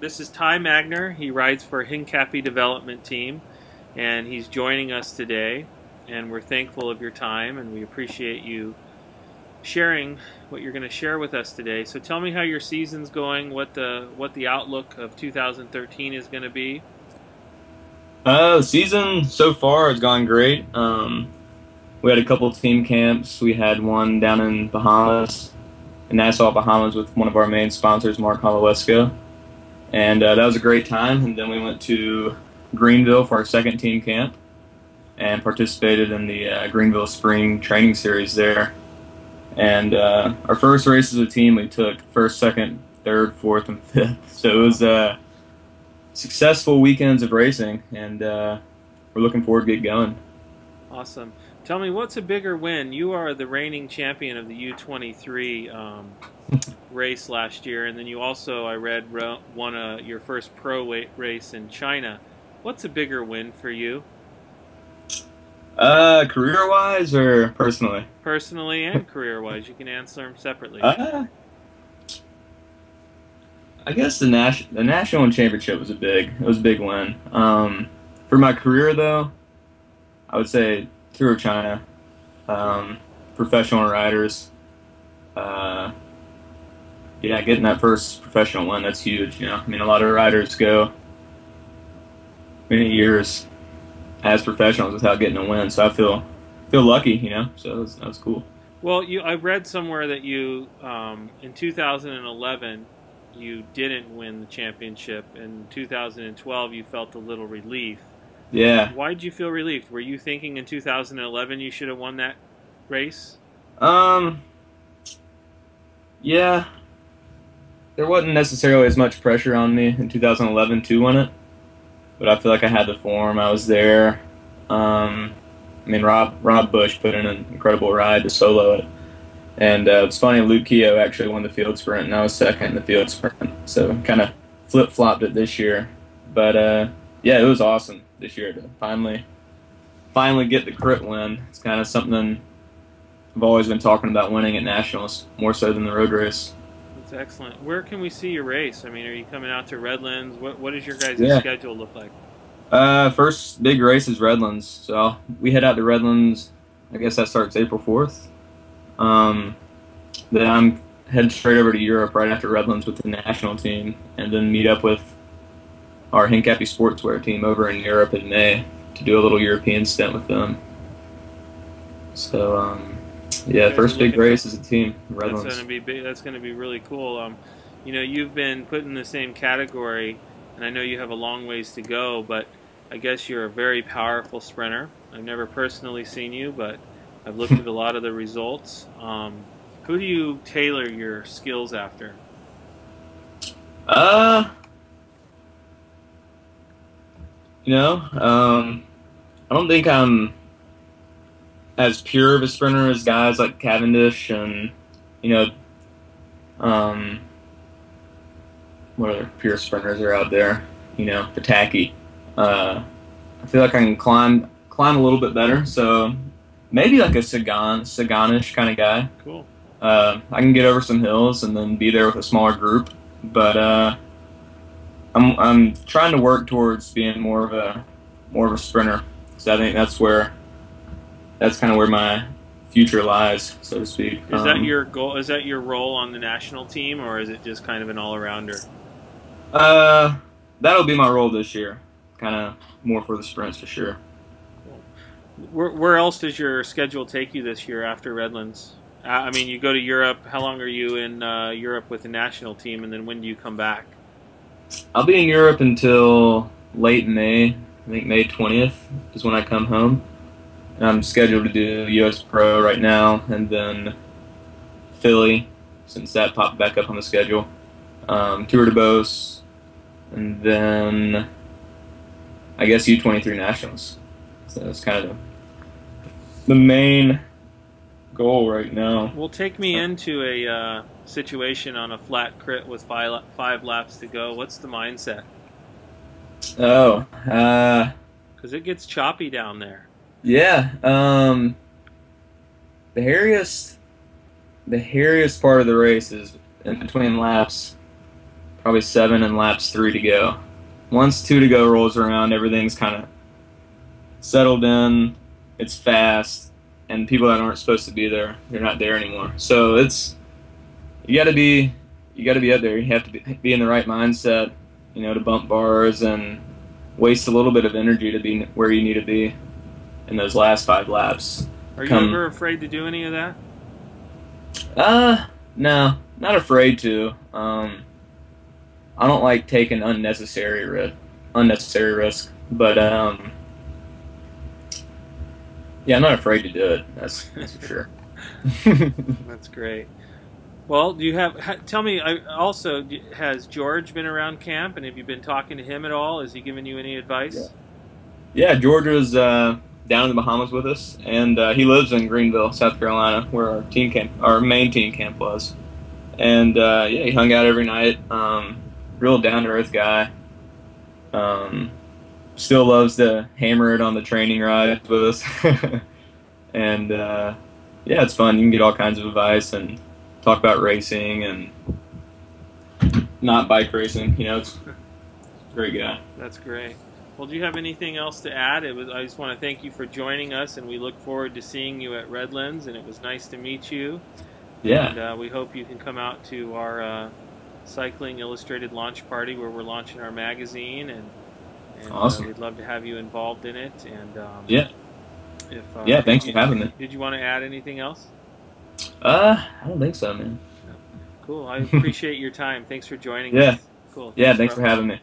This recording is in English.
This is Ty Magner. He rides for Hincapie Development Team, and he's joining us today. And we're thankful of your time, and we appreciate you sharing what you're going to share with us today. So tell me how your season's going, what the outlook of 2013 is going to be. The season so far has gone great. We had a couple of team camps. We had one down in Bahamas, in Nassau, Bahamas, with one of our main sponsors, Mark Holowesco. And that was a great time. And then we went to Greenville for our second team camp and participated in the Greenville Spring Training Series there. And our first race as a team, we took first, second, third, fourth, and fifth. So it was successful weekends of racing, and we're looking forward to get going. Awesome. Tell me, what's a bigger win? You are the reigning champion of the U23 race last year, and then you also, I read, won your first pro race in China. What's a bigger win for you? Career-wise or personally? Personally and career-wise. You can answer them separately. I guess the national championship was a big win. For my career though, I would say Tour of China, professional riders. Yeah, getting that first professional win, that's huge. You know, I mean, a lot of riders go many years as professionals without getting a win, so I feel lucky, you know. So that was cool. Well, I read somewhere that you in 2011 you didn't win the championship. In 2012 you felt a little relief. Yeah. Why did you feel relieved? Were you thinking in 2011 you should have won that race? Yeah. There wasn't necessarily as much pressure on me in 2011 to win it, but I feel like I had the form. I was there. I mean, Rob Bush put in an incredible ride to solo it. And it's funny, Luke Keogh actually won the field sprint, and I was second in the field sprint. So kind of flip-flopped it this year. But, yeah, it was awesome this year to finally get the crit win. It's kind of something I've always been talking about, winning at Nationals, more so than the road race. That's excellent. Where can we see your race? I mean, are you coming out to Redlands? What does your guys' schedule look like? First big race is Redlands. So we head out to Redlands, I guess that starts April 4th. Then I'm heading straight over to Europe right after Redlands with the national team, and then meet up with our Hincapie sportswear team over in Europe in May to do a little European stint with them. So, yeah, first big race as a team, Redlands. That's going to be big. That's going to be really cool. You know, you've been put in the same category, and I know you have a long ways to go, but I guess you're a very powerful sprinter. I've never personally seen you, but I've looked at a lot of the results. Who do you tailor your skills after? You know, I don't think I'm as pure of a sprinter as guys like Cavendish and, you know, what other pure sprinters are out there? You know, Pataki. I feel like I can climb a little bit better, so maybe like a Sagan-ish kind of guy. Cool. I can get over some hills and then be there with a smaller group, but I'm trying to work towards being more of a sprinter. So I think that's kind of where my future lies, so to speak. Is that your goal? Is that your role on the national team, or is it just kind of an all-arounder? That'll be my role this year. Kind of more for the sprints for sure. Where else does your schedule take you this year after Redlands? I mean, you go to Europe. How long are you in Europe with the national team, and then when do you come back? I'll be in Europe until late May. I think May 20th is when I come home. And I'm scheduled to do US Pro right now, and then Philly, since that popped back up on the schedule. Tour de Beauce, and then I guess U23 Nationals. So that's kind of the main goal right now. Well, take me into a situation on a flat crit with five laps to go. What's the mindset? Oh, because it gets choppy down there. Yeah. The hairiest part of the race is in between laps, probably 7 and laps 3 to go. Once 2 to go rolls around, everything's kind of settled in. It's fast, and people that aren't supposed to be there, they're not there anymore. So you got to be up there. You have to be in the right mindset, to bump bars and waste a little bit of energy to be where you need to be in those last 5 laps. Are you ever afraid to do any of that? No, not afraid to. I don't like taking unnecessary risk, but yeah, I'm not afraid to do it. That's for sure. That's great. Well, do you tell me also, has George been around camp, and have you been talking to him at all? Has he given you any advice? Yeah, George was down in the Bahamas with us, and he lives in Greenville, South Carolina, where our main team camp was. And yeah, he hung out every night. Real down-to-earth guy. Still loves to hammer it on the training rides with us. And yeah, it's fun. You can get all kinds of advice and talk about racing and not bike racing. It's a great guy. That's great. Well, do you have anything else to add? I just want to thank you for joining us, and we look forward to seeing you at Redlands, and it was nice to meet you. Yeah. And we hope you can come out to our Cycling Illustrated launch party where we're launching our magazine, and awesome. We'd love to have you involved in it. And yeah. Yeah, thanks for having me. Did you want to add anything else? I don't think so, man. Cool. I appreciate your time. Thanks for joining us. Cool. Yeah, thanks for having me.